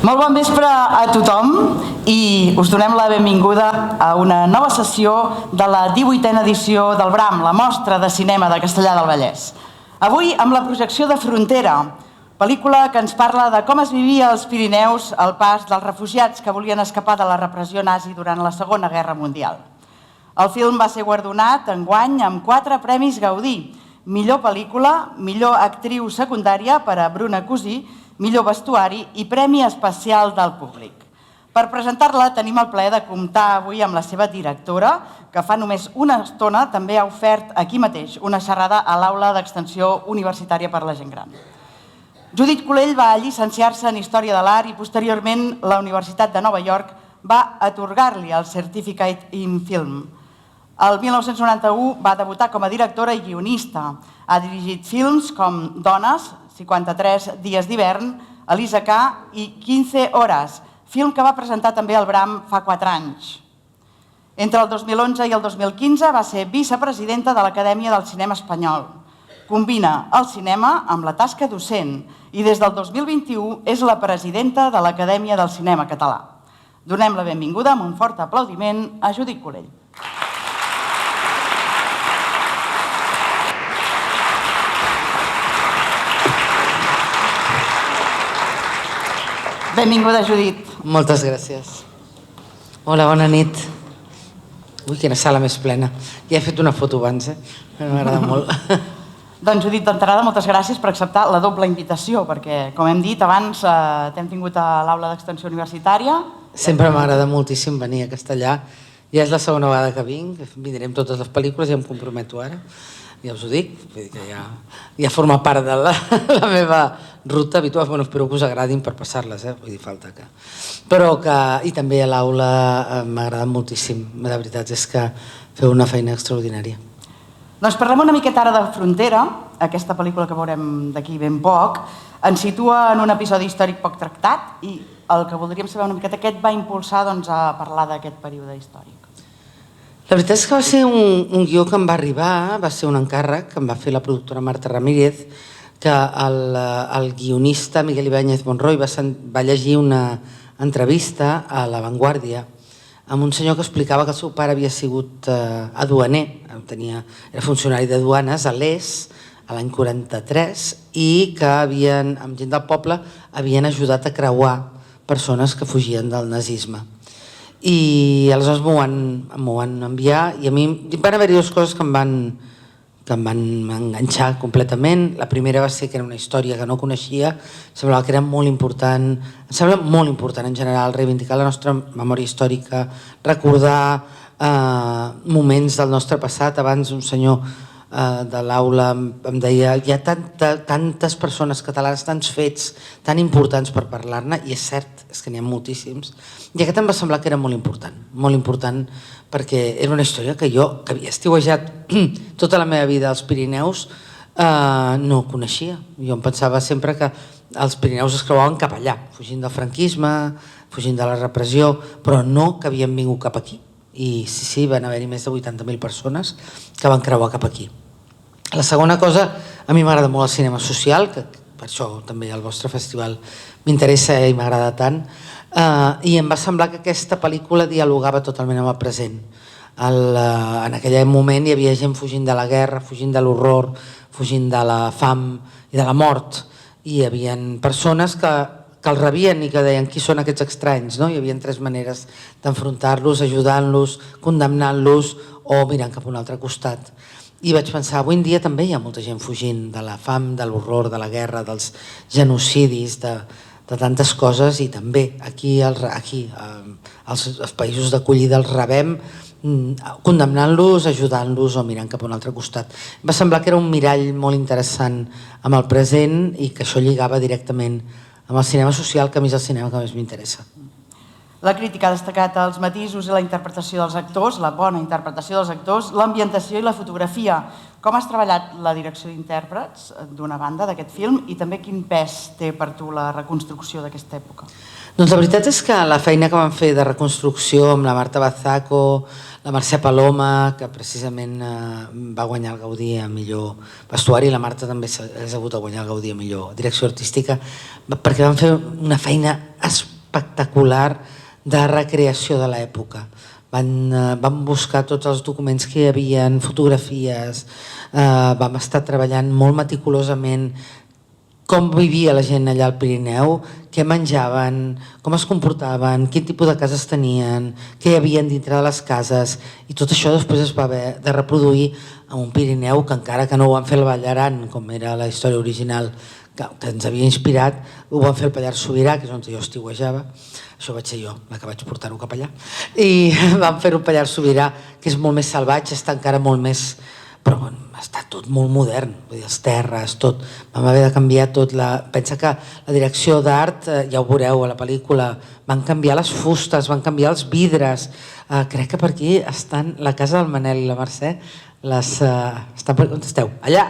Molt bon vespre a tothom i us donem la benvinguda a una nova sessió de la 18a edició del BRAM, la Mostra de Cinema de Castellar del Vallès. Avui amb la projecció de Frontera, pel·lícula que ens parla de com es vivia als Pirineus el pas dels refugiats que volien escapar de la repressió nazi durant la Segona Guerra Mundial. El film va ser guardonat enguany amb 4 premis Gaudí: millor pel·lícula, millor actriu secundària per a Bruna Cusí, millor vestuari i premi especial del públic. Per presentar-la tenim el plaer de comptar avui amb la seva directora, que fa només una estona també ha ofert aquí mateix una xerrada a l'Aula d'Extensió Universitària per la Gent Gran. Judit Colell va llicenciar-se en Història de l'Art i posteriorment la Universitat de Nova York va atorgar-li el Certificate in Film. El 1991 va debutar com a directora i guionista. Ha dirigit films com Dones, 53 dies d'hivern, Elisa K i 15 hores, film que va presentar també al BRAM fa 4 anys. Entre el 2011 i el 2015 va ser vicepresidenta de l'Acadèmia del Cinema Espanyol. Combina el cinema amb la tasca docent i des del 2021 és la presidenta de l'Acadèmia del Cinema Català. Donem la benvinguda amb un fort aplaudiment a Judit Colell. Benvinguda, Judit. Moltes gràcies. Hola, bona nit. Ui, quina sala més plena. Ja he fet una foto abans, m'agrada molt. Doncs, Judit, d'entrada, moltes gràcies per acceptar la doble invitació, perquè, com hem dit abans, t'hem tingut a l'Aula d'Extensió Universitària. Sempre m'agrada moltíssim venir a Castellar. Ja és la segona vegada que vinc, vindré amb totes les pel·lícules, ja em comprometo ara. Ja us ho dic, que ja forma part de la meva ruta habitual. Bueno, espero que us agradin per passar-les, vull dir, falta que... Però que... I també a l'aula m'agrada moltíssim. La veritat és que feu una feina extraordinària. Doncs parlem una miqueta ara de Frontera, aquesta pel·lícula que veurem d'aquí ben poc. Ens situa en un episodi històric poc tractat i el que voldríem saber una miqueta què et va impulsar a parlar d'aquest període històric. La veritat és que va ser un guió que em va arribar, va ser un encàrrec que em va fer la productora Marta Ramírez, que el guionista Miguel Ibáñez Monroy va llegir una entrevista a La Vanguardia amb un senyor que explicava que el seu pare havia sigut aduaner, era funcionari de duanes a l'ES a l'any 43 i que amb gent del poble havien ajudat a creuar persones que fugien del nazisme. I aleshores m'ho van enviar i a mi van haver-hi 2 coses que em van enganxar completament. La primera va ser que era una història que no coneixia, semblava que era molt important, em sembla molt important en general reivindicar la nostra memòria històrica, recordar moments del nostre passat. Abans un senyor de l'aula em deia hi ha tantes persones catalanes, tants fets tan importants per parlar-ne, i és cert, és que n'hi ha moltíssims, i aquest em va semblar que era molt important perquè era una història que jo, que havia estiuejat tota la meva vida als Pirineus, no coneixia. Jo em pensava sempre que els Pirineus es creuaven cap allà, fugint del franquisme, fugint de la repressió, però no que havien vingut cap aquí. I sí, van haver-hi més de 80.000 persones que van creuar cap aquí. La segona cosa, a mi m'agrada molt el cinema social, que per això també el vostre festival m'interessa i m'agrada tant, i em va semblar que aquesta pel·lícula dialogava totalment amb el present. En aquell moment hi havia gent fugint de la guerra, fugint de l'horror, fugint de la fam i de la mort, i hi havia persones que els rebien i que deien qui són aquests estranys. Hi havia 3 maneres d'enfrontar-los, ajudant-los, condemnant-los o mirant cap a un altre costat. I vaig pensar, avui en dia també hi ha molta gent fugint de la fam, de l'horror, de la guerra, dels genocidis, de tantes coses, i també aquí als països d'acollida els rebem condemnant-los, ajudant-los o mirant cap a un altre costat. Em va semblar que era un mirall molt interessant amb el present i que això lligava directament amb el cinema social, que a mi és el cinema que més m'interessa. La crítica ha destacat els matisos i la interpretació dels actors, la bona interpretació dels actors, l'ambientació i la fotografia. Com has treballat la direcció d'intèrprets, d'una banda, d'aquest film, i també quin pes té per tu la reconstrucció d'aquesta època? Doncs la veritat és que la feina que vam fer de reconstrucció amb la Marta Bazaco, la Mercè Paloma, que precisament va guanyar el Gaudí a millor vestuari, i la Marta també s'ha hagut de guanyar el Gaudí a millor direcció artística, perquè vam fer una feina espectacular espectacular de recreació de l'època. Vam buscar tots els documents que hi havia, fotografies, vam estar treballant molt meticulosament com vivia la gent allà al Pirineu, què menjaven, com es comportaven, quin tipus de cases tenien, què hi havia dintre de les cases, i tot això després es va haver de reproduir a un Pirineu que encara que no ho van fer el Vall d'Aran, com era la història original que ens havia inspirat, ho van fer el Pallars Sobirà, que és on jo estiuejava, això vaig ser jo, la que vaig portar-ho cap allà, i vam fer-ho al Pallars Sobirà, que és molt més salvatge, està encara molt més... però bueno, està tot molt modern, vull dir, els terres, tot, vam haver de canviar tot. Pensa que la direcció d'art, ja ho veureu a la pel·lícula, van canviar les fustes, van canviar els vidres, crec que per aquí estan la casa del Manel i la Mercè, on esteu? Allà!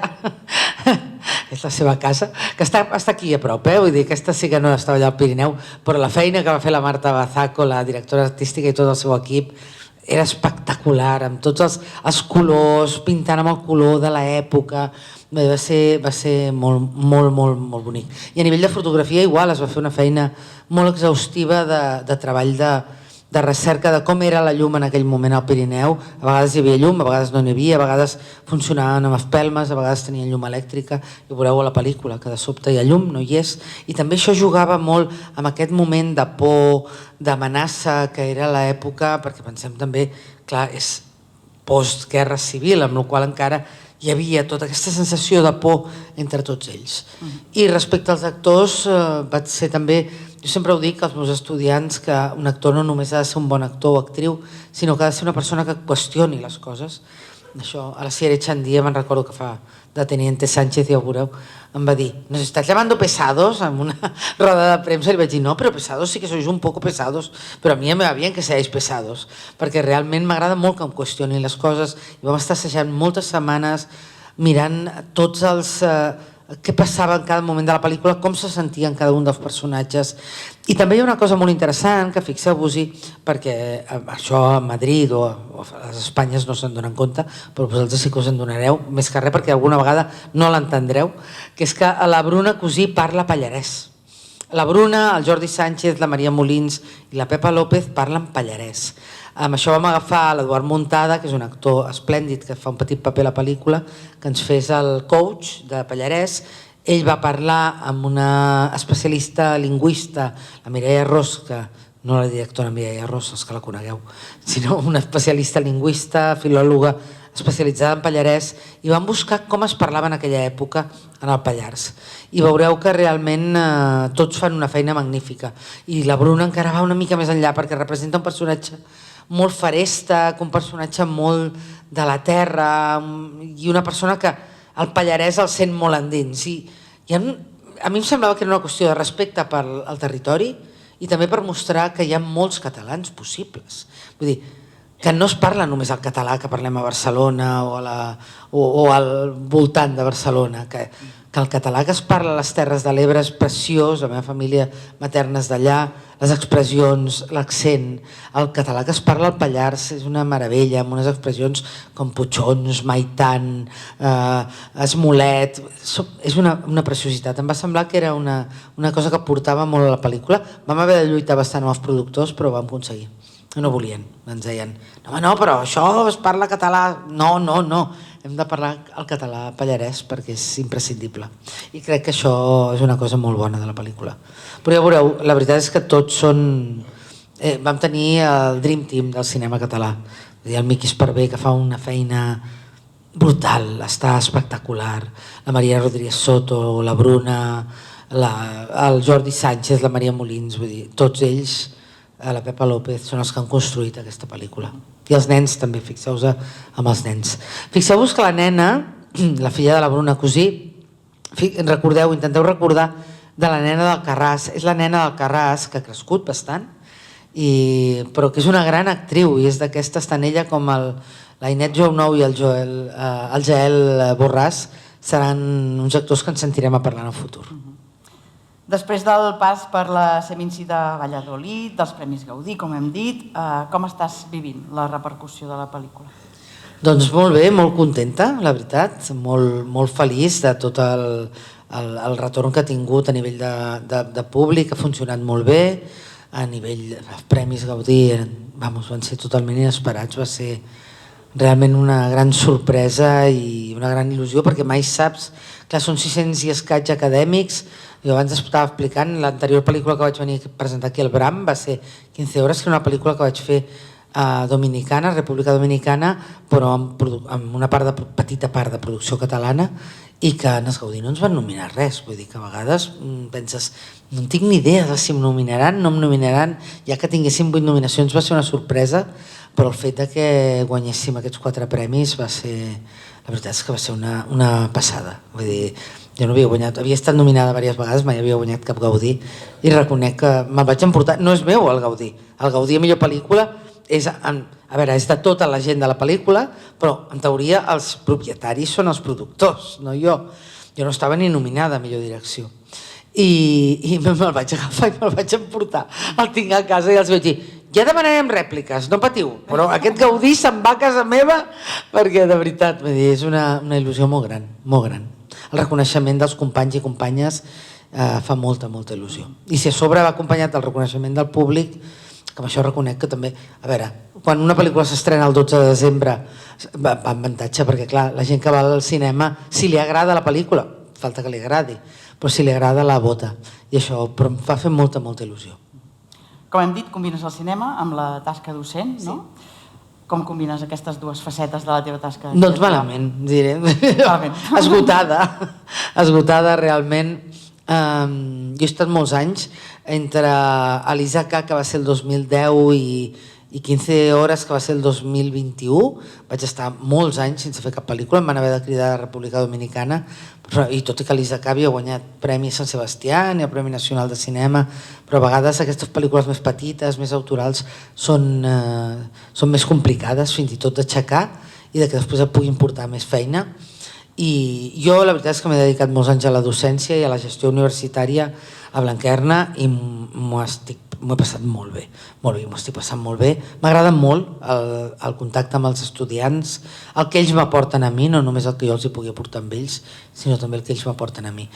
És la seva casa, que està aquí a prop, vull dir, aquesta sí que no estava allà al Pirineu, però la feina que va fer la Marta Bazaco, la directora artística i tot el seu equip, era espectacular, amb tots els colors, pintant amb el color de l'època, va ser molt, molt, molt, molt bonic. I a nivell de fotografia igual, es va fer una feina molt exhaustiva de treball de recerca de com era la llum en aquell moment al Pirineu. A vegades hi havia llum, a vegades no n'hi havia, a vegades funcionaven amb espelmes, a vegades tenien llum elèctrica, i ho veureu a la pel·lícula, que de sobte hi ha llum, no hi és. I també això jugava molt amb aquest moment de por, d'amenaça que era l'època, perquè pensem també, clar, és postguerra civil, amb la qual encara hi havia tota aquesta sensació de por entre tots ells. I respecte als actors, vaig ser també... Jo sempre ho dic als meus estudiants, que un actor no només ha de ser un bon actor o actriu, sinó que ha de ser una persona que qüestioni les coses. Això, a la Sierra Echandía, me'n recordo que fa de Teniente Sánchez, ja ho veureu, em va dir, ¿nos estás llamando pesados? En una roda de premsa li vaig dir, no, però pesados sí que sois un poco pesados, però a mi me va bien que seáis pesados, perquè realment m'agrada molt que em qüestionin les coses, i vam estar assajant moltes setmanes mirant tots els... què passava en cada moment de la pel·lícula, com se sentien cada un dels personatges. I també hi ha una cosa molt interessant, que fixeu-vos-hi, perquè això a Madrid o a les Espanyes no se'n donen compte, però vosaltres sí que us en donareu, més que res perquè alguna vegada no l'entendreu, que és que la Bruna Cosí parla pallarès. La Bruna, el Jordi Sánchez, la Maria Molins i la Pepa López parlen pallarès. Amb això vam agafar l'Eduard Muntada, que és un actor esplèndid que fa un petit paper a la pel·lícula, que ens fes el coach de pallarès. Ell va parlar amb una especialista lingüista, la Mireia Ros, que no la directora Mireia Ros, els que la conegueu, sinó una especialista lingüista, filòloga, especialitzada en pallarès, i van buscar com es parlava en aquella època en el Pallars. I veureu que realment tots fan una feina magnífica. I la Bruna encara va una mica més enllà, perquè representa un personatge molt faresta, un personatge molt de la terra, i una persona que el pallarès el sent molt endins. I a mi em semblava que era una qüestió de respecte pel territori i també per mostrar que hi ha molts catalans possibles. Vull dir, que no es parla només el català que parlem a Barcelona o al voltant de Barcelona, que el català que es parla a les Terres de l'Ebre és preciós, la meva família materna és d'allà, les expressions, l'accent, el català que es parla al Pallars és una meravella, amb unes expressions com putxons, maitant, esmolet, és una preciositat. Em va semblar que era una cosa que portava molt a la pel·lícula. Vam haver de lluitar bastant amb els productors, però ho vam aconseguir. No volien, ens deien, no, però això es parla català. No, hem de parlar el català pallarès perquè és imprescindible. I crec que això és una cosa molt bona de la pel·lícula. Però ja veureu, la veritat és que tots són... Vam tenir el Dream Team del cinema català. El Miqui Esparvé, que fa una feina brutal, està espectacular. La Maria Rodríguez Soto, la Bruna, el Jordi Sánchez, la Maria Molins, vull dir, tots ells, la Pepa López, són els que han construït aquesta pel·lícula. I els nens també, fixeu-vos amb els nens. Fixeu-vos que la nena, la filla de la Bruna Cosí, intenteu recordar de la nena del Carràs. És la nena del Carràs, que ha crescut bastant, però que és una gran actriu, i és d'aquestes, tant ella com la Inet Jounou i el Jael Borràs seran uns actors que ens sentirem a parlar en el futur. Després del pas per la Seminci de Valladolid, dels Premis Gaudí, com hem dit, com estàs vivint la repercussió de la pel·lícula? Doncs molt bé, molt contenta, la veritat, molt feliç de tot el retorn que ha tingut a nivell de públic, ha funcionat molt bé, a nivell dels Premis Gaudí, van ser totalment inesperats, va ser realment una gran sorpresa i una gran il·lusió, perquè mai saps, clar, són 600 i escaig acadèmics. Jo abans estava explicant, l'anterior pel·lícula que vaig venir a presentar aquí al Bram va ser 15 hores, que era una pel·lícula que vaig fer a Dominicana, República Dominicana, però amb una petita part de producció catalana, i que en els Gaudí no ens van nominar res. Vull dir que a vegades penses, no en tinc ni idea de si em nominaran, no em nominaran. Ja que tinguéssim 8 nominacions va ser una sorpresa, però el fet de que guanyéssim aquests 4 premis va ser, la veritat és que va ser una passada. Vull dir, jo no havia guanyat, havia estat nominada diverses vegades, mai havia guanyat cap Gaudí, i reconec que me'l vaig emportar. No és meu el Gaudí a millor pel·lícula és, a veure, és de tota la gent de la pel·lícula, però en teoria els propietaris són els productors, no jo. Jo no estava ni nominada a millor direcció. I me'l vaig agafar i me'l vaig emportar. El tinc a casa i els vaig dir, ja demanarem rèpliques, no patiu, però aquest Gaudí se'n va a casa meva, perquè de veritat, és una il·lusió molt gran, molt gran. El reconeixement dels companys i companyes fa molta, molta il·lusió. I si a sobre va acompanyat del reconeixement del públic, que amb això reconec que també, a veure, quan una pel·lícula s'estrena el 12 de desembre va en avantatge, perquè clar, la gent que va al cinema, si li agrada la pel·lícula, falta que li agradi, però si li agrada la vota, i això em fa fer molta, molta il·lusió. Com hem dit, combines el cinema amb la tasca docent, no? Com combines aquestes dues facetes de la teva tasca? Doncs malament, diré. Esgotada realment. Jo he estat molts anys entre l'Isaac, que va ser el 2010, i 15 hores, que va ser el 2021. Vaig estar molts anys sense fer cap pel·lícula, em van haver de cridar a la República Dominicana, i tot i que l'Isaac havia guanyat Premi Sant Sebastià i el Premi Nacional de Cinema, però a vegades aquestes pel·lícules més petites, més autorals, són més complicades fins i tot d'aixecar i de que després et puguin portar més feina. I jo la veritat és que m'he dedicat molts anys a la docència i a la gestió universitària a Blanquerna i m'ho he passat molt bé, m'ho estic passant molt bé. M'agrada molt el contacte amb els estudiants, el que ells m'aporten a mi, no només el que jo els hi pugui aportar amb ells, sinó també el que ells m'aporten a mi.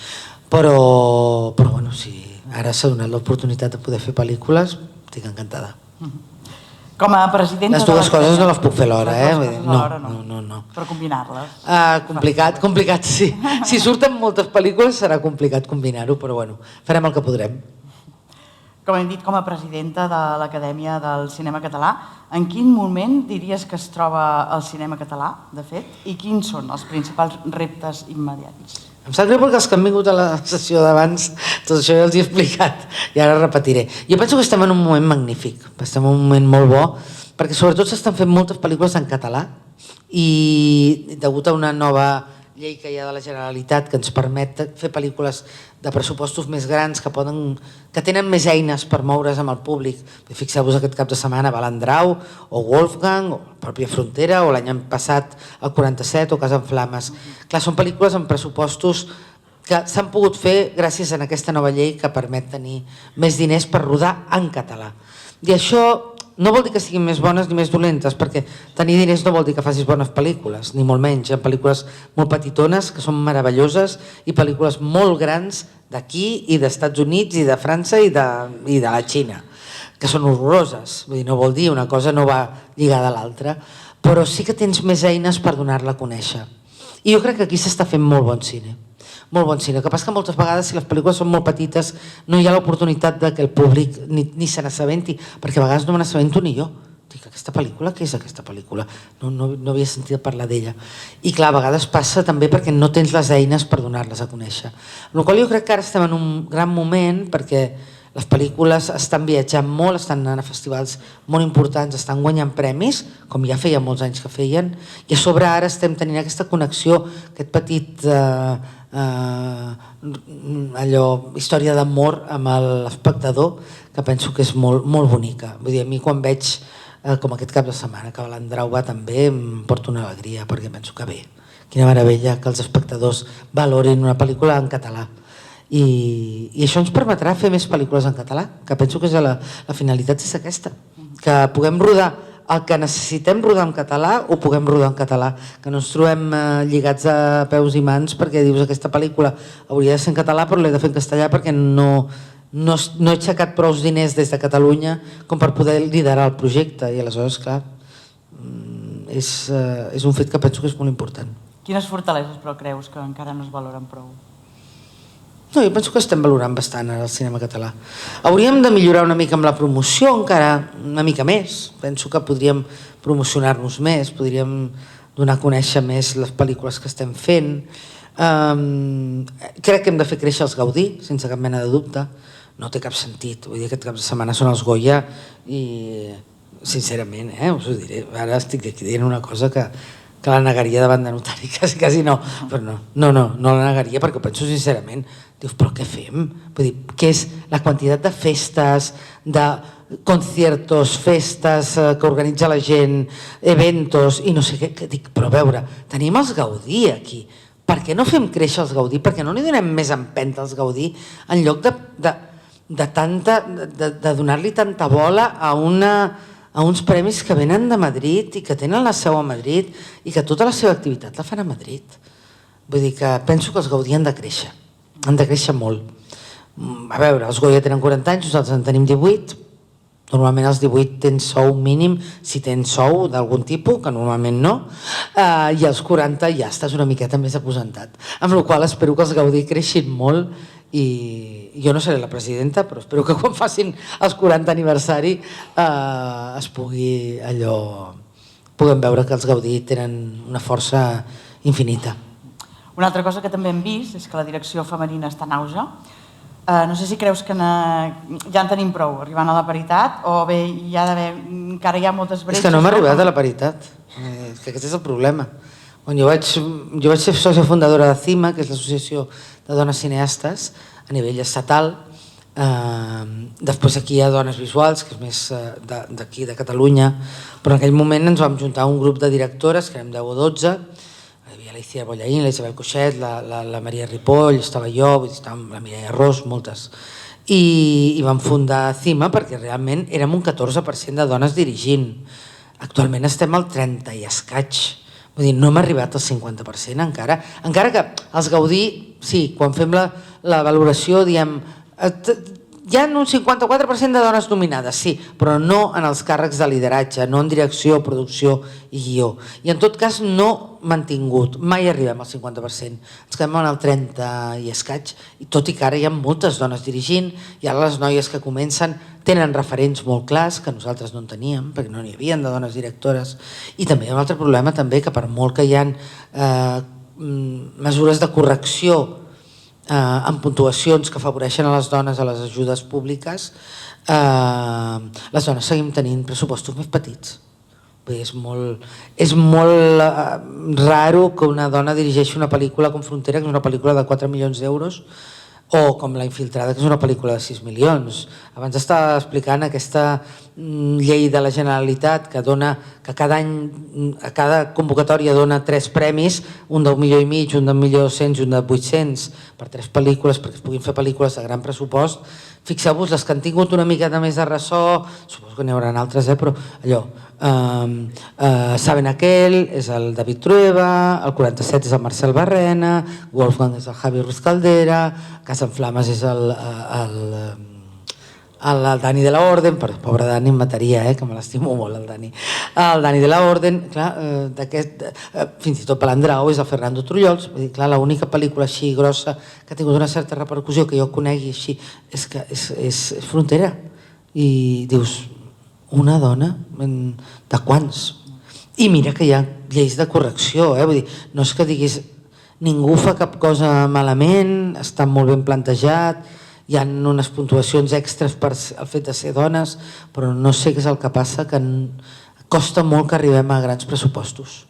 Però bueno, si ara s'ha donat l'oportunitat de poder fer pel·lícules, estic encantada. Com a presidenta... Les dues coses no les puc fer alhora, no. Per combinar-les. Complicat, sí. Si surten moltes pel·lícules serà complicat combinar-ho, però bueno, farem el que podrem. Com hem dit, com a presidenta de l'Acadèmia del Cinema Català, en quin moment diries que es troba el cinema català, de fet, i quins són els principals reptes immediats? Em sap greu perquè els que han vingut a la sessió d'abans, tot això ja els he explicat i ara repetiré. Jo penso que estem en un moment magnífic, estem en un moment molt bo, perquè sobretot s'estan fent moltes pel·lícules en català i degut a una nova llei que hi ha de la Generalitat que ens permet fer pel·lícules de pressupostos més grans que tenen més eines per moure's amb el públic. Fixeu-vos aquest cap de setmana Balandrau o Wolfgang o la pròpia Frontera o l'any passat el 47 o Casa en Flames. Clar, són pel·lícules amb pressupostos que s'han pogut fer gràcies a aquesta nova llei que permet tenir més diners per rodar en català. I això no vol dir que siguin més bones ni més dolentes, perquè tenir diners no vol dir que facis bones pel·lícules, ni molt menys. Hi ha pel·lícules molt petitones que són meravelloses i pel·lícules molt grans d'aquí i d'Estats Units i de França i de la Xina, que són horroroses. Vull dir, no vol dir, una cosa no va lligada a l'altra, però sí que tens més eines per donar-la a conèixer. I jo crec que aquí s'està fent molt bon cine. Molt bon cine. El que passa que moltes vegades, si les pel·lícules són molt petites, no hi ha l'oportunitat que el públic ni se n'assabenti, perquè a vegades no me n'assabento ni jo. Dic, aquesta pel·lícula, què és aquesta pel·lícula? No havia sentit parlar d'ella. I clar, a vegades passa també perquè no tens les eines per donar-les a conèixer. Amb la qual jo crec que ara estem en un gran moment, perquè les pel·lícules estan viatjant molt, estan anant a festivals molt importants, estan guanyant premis, com ja feia molts anys que feien, i a sobre ara estem tenint aquesta connexió, aquest petit història d'amor amb l'espectador, que penso que és molt, molt bonica. Vull dir, a mi quan veig, com aquest cap de setmana, que Balandrau va també, em porta una alegria, perquè penso que bé, quina meravella que els espectadors valorin una pel·lícula en català. I això ens permetrà fer més pel·lícules en català, que penso que la finalitat és aquesta, que puguem rodar el que necessitem rodar en català ho puguem rodar en català, que no ens trobem lligats a peus i mans perquè dius aquesta pel·lícula hauria de ser en català però l'he de fer en castellà perquè no no he aixecat prou diners des de Catalunya com per poder liderar el projecte, i aleshores, clar, és un fet que penso que és molt important. Quines fortaleses, però, creus que encara no es valoren prou? No, jo penso que estem valorant bastant ara el cinema català. Hauríem de millorar una mica amb la promoció, encara una mica més. Penso que podríem promocionar-nos més, podríem donar a conèixer més les pel·lícules que estem fent. Crec que hem de fer créixer els Gaudí, sense cap mena de dubte. No té cap sentit. Vull dir, aquest cap de setmana són els Goya i, sincerament, us ho diré, ara estic aquí dient una cosa que la negaria davant de notari, quasi no, però no la negaria perquè ho penso sincerament. Dius, però què fem? Vull dir, què és la quantitat de festes, de conciertos, festes que organitza la gent, eventos i no sé què, que dic, però a veure, tenim els Gaudí aquí, per què no fem créixer els Gaudí? Per què no li donem més empenta als Gaudí en lloc de donar-li tanta bola a uns premis que venen de Madrid i que tenen la seu a Madrid i que tota la seva activitat la fan a Madrid. Vull dir que penso que els Gaudí han de créixer molt. A veure, els Goya tenen 40 anys, nosaltres en tenim 18, normalment els 18 tens sou mínim, si tens sou d'algun tipus, que normalment no, i als 40 ja estàs una miqueta més aposentat. Amb la qual cosa espero que els Gaudí creixin molt i jo no seré la presidenta, però espero que quan facin els 40 aniversari puguem veure que els Gaudí tenen una força infinita. Una altra cosa que també hem vist és que la direcció femenina està en auge. No sé si creus que ja en tenim prou arribant a la paritat o bé encara hi ha moltes bretxes. És que no hem arribat a la paritat, és que aquest és el problema. Quan jo vaig ser sòcia fundadora de CIMA, que és l'Associació de Dones Cineastes, a nivell estatal, després aquí hi ha Dones Visuals, que és més d'aquí, de Catalunya, però en aquell moment ens vam juntar un grup de directores, que érem 10 o 12, hi havia la Icía Bollaín, la Isabel Coixet, la Maria Ripoll, estava jo, la Mireia Ros, moltes, i vam fundar CIMA perquè realment érem un 14% de dones dirigint. Actualment estem al 30 i escaig. Vull dir, no hem arribat al 50% encara que els Gaudí, sí, quan fem la valoració diem hi ha un 54% de dones nominades, sí, però no en els càrrecs de lideratge, no en direcció, producció i guió. I en tot cas no mantingut, mai arribem al 50%, ens quedem en el 30 i escaig, i tot i que ara hi ha moltes dones dirigint, i ara les noies que comencen tenen referents molt clars que nosaltres no en teníem, perquè no n'hi havia de dones directores, i també hi ha un altre problema també, que per molt que hi ha mesures de correcció amb puntuacions que afavoreixen a les dones a les ajudes públiques, les dones seguim tenint pressupostos més petits. És molt raro que una dona dirigeixi una pel·lícula com Frontera, que és una pel·lícula de 4 milions d'euros, o com La Infiltrada, que és una pel·lícula de 6 milions. Abans estava explicant aquesta llei de la Generalitat que cada any, a cada convocatòria dona 3 premis, un d'1,5 milions, un d'1,2 milions i un de 800 per 3 pel·lícules, perquè es puguin fer pel·lícules de gran pressupost. Fixeu-vos, les que han tingut una miqueta més de ressò, suposo que n'hi haurà altres, però allò, Saben Aquel és el David Trueba, el 47 és el Marcel Barrena, Wolfgang és el Javi Ruiz Caldera, Casa en Flames és el Dani de la Orden, però pobre Dani em mataria, que me l'estimo molt el Dani. El Dani de la Orden, fins i tot Palandrau és el Fernando Trullols, l'única pel·lícula així grossa que ha tingut una certa repercussió que jo conegui així és Frontera. I dius, una dona de quants? I mira que hi ha lleis de correcció, vull dir, no és que diguis ningú fa cap cosa malament, està molt ben plantejat, hi ha unes puntuacions extres per el fet de ser dones, però no sé què és el que passa, que costa molt que arribem a grans pressupostos.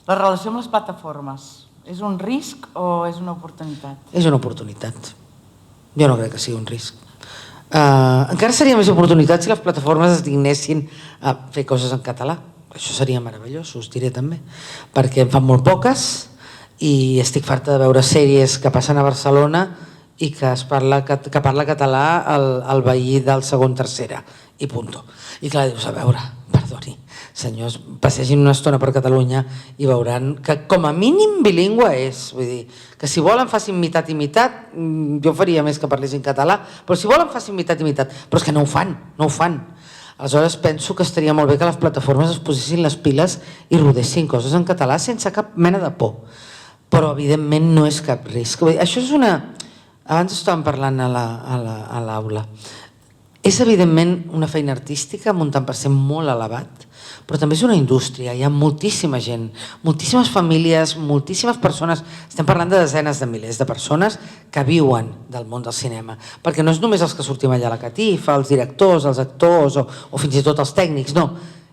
La relació amb les plataformes és un risc o és una oportunitat? És una oportunitat. Jo no crec que sigui un risc. Encara seria més oportunitat si les plataformes es dignessin a fer coses en català. Això seria meravellós, us diré també, perquè en fan molt poques i estic farta de veure sèries que passen a Barcelona i que parla català el veí del segon tercera i punto. I clar, dius, a veure, perdoni, senyors, passegin una estona per Catalunya i veuran que com a mínim bilingüe és. Vull dir, que si volen facin mitat i mitat, jo faria més que parlessin català, però si volen facin mitat i mitat, però és que no ho fan, no ho fan. Aleshores penso que estaria molt bé que les plataformes es posessin les piles i rodessin coses en català sense cap mena de por. Però evidentment no és cap risc. Això és una... Abans estàvem parlant a l'aula. És evidentment una feina artística amb un tant per cent molt elevat, però també és una indústria, hi ha moltíssima gent, moltíssimes famílies, moltíssimes persones, estem parlant de desenes de milers de persones que viuen del món del cinema, perquè no és només els que sortim allà a la catifa, els directors, els actors o fins i tot els tècnics, no,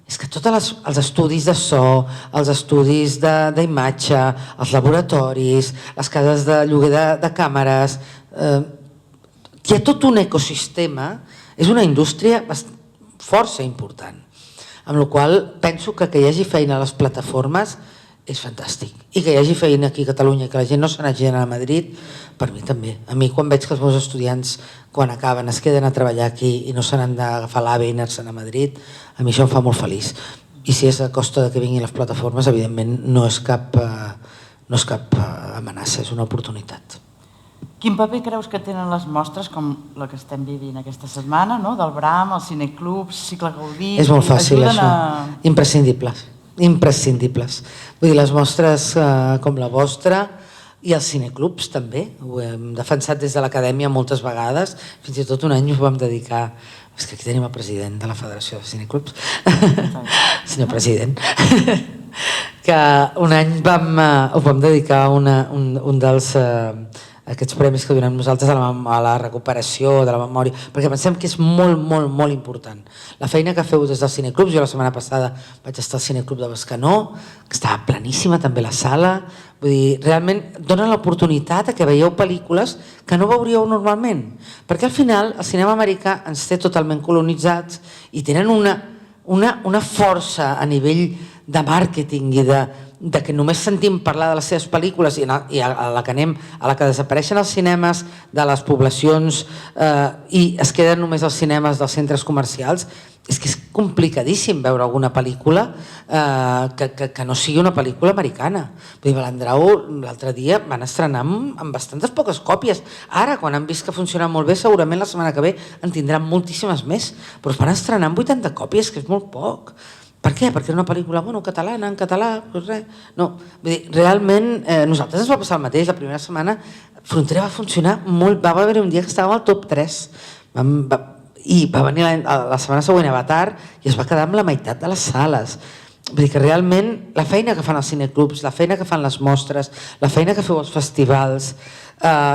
és que tots els estudis de so, els estudis d'imatge, els laboratoris, les cases de lloguer de càmeres, hi ha tot un ecosistema, és una indústria força important, amb la qual penso que hi hagi feina a les plataformes és fantàstic, i que hi hagi feina aquí a Catalunya i que la gent no se n'hagi d'anar a Madrid, per mi també. A mi quan veig que els meus estudiants quan acaben es queden a treballar aquí i no se n'han d'agafar l'AVE i anar-se'n a Madrid, a mi això em fa molt feliç. I si és a costa de que vinguin les plataformes, evidentment no és cap amenaça, és una oportunitat. Quin paper creus que tenen les mostres com la que estem vivint aquesta setmana, del Bram, els cineclubs, Cicle Gaudí? És molt fàcil això, imprescindibles, imprescindibles. Vull dir, les mostres com la vostra i els cineclubs també, ho hem defensat des de l'acadèmia moltes vegades, fins i tot un any ho vam dedicar, és que aquí tenim el president de la Federació de Cineclubs, senyor president, que un any ho vam dedicar a un dels aquests premis que donem nosaltres a la recuperació de la memòria, perquè pensem que és molt, molt, molt important. La feina que feu des dels cineclubs, jo la setmana passada vaig estar al cineclub de Bescanó, que estava pleníssima també la sala, vull dir, realment donen l'oportunitat a que veieu pel·lícules que no veuríeu normalment, perquè al final el cinema americà ens té totalment colonitzats i tenen una força a nivell de màrqueting i de que només sentim parlar de les seves pel·lícules i a la que desapareixen els cinemes de les poblacions i es queden només els cinemes dels centres comercials, és que és complicadíssim veure alguna pel·lícula que no sigui una pel·lícula americana. Balandrau l'altre dia van estrenar amb bastantes poques còpies. Ara, quan han vist que funciona molt bé, segurament la setmana que ve en tindran moltíssimes més, però es van estrenar amb 80 còpies, que és molt poc. Per què? Perquè era una pel·lícula catalana, en català, doncs res. No, vull dir, realment, nosaltres ens va passar el mateix. La primera setmana Frontera va funcionar molt, va haver un dia que estàvem al top 3 i va venir la setmana següent Avatar i es va quedar amb la meitat de les sales. Vull dir que realment la feina que fan els cineclubs, la feina que fan les mostres, la feina que feu als festivals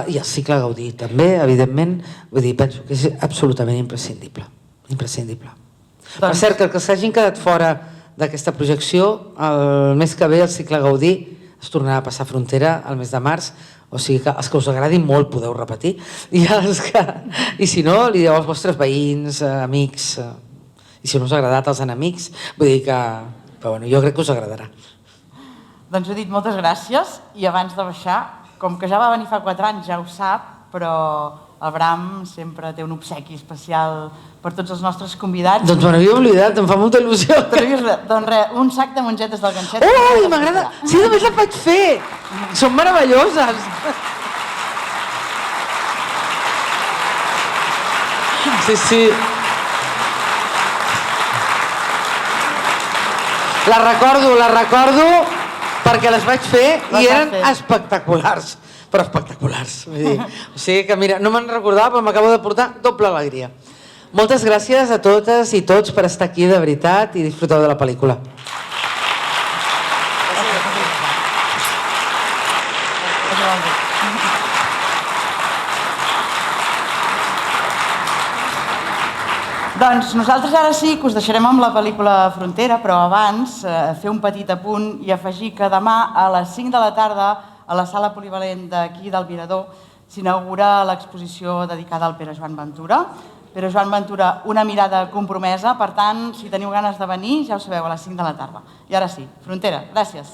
i el Cicle Gaudí també, evidentment, vull dir, penso que és absolutament imprescindible. Imprescindible. Per cert, que els que s'hagin quedat fora d'aquesta projecció, el mes que ve el Cicle Gaudí es tornarà a passar Frontera al mes de març, o sigui que els que us agradi molt podeu repetir, i si no, li dieu als vostres veïns, amics, i si no us ha agradat als enemics, vull dir que jo crec que us agradarà. Doncs Judit, moltes gràcies, i abans de baixar, com que ja va venir fa 4 anys, ja ho sap, però el Bram sempre té un obsequi especial per tots els nostres convidats. Doncs me n'havia oblidat, em fa molta il·lusió. Doncs res, un sac de mongetes del ganxet. Ui, m'agrada! Sí, només les vaig fer! Són meravelloses! Sí. La recordo perquè les vaig fer i eren espectaculars. Però espectaculars. O sigui que mira, no me'n recordava, però m'acabo de portar doble alegria. Moltes gràcies a totes i tots per estar aquí de veritat i disfruteu de la pel·lícula. Doncs nosaltres ara sí que us deixarem amb la pel·lícula Frontera, però abans fer un petit apunt i afegir que demà a les 5 de la tarda a la sala polivalent d'aquí del Mirador s'inaugura l'exposició dedicada al Pere Joan Ventura. Pere Joan Ventura, una mirada compromesa, per tant, si teniu ganes de venir, ja ho sabeu, a les 5 de la tarda. I ara sí, Frontera, gràcies.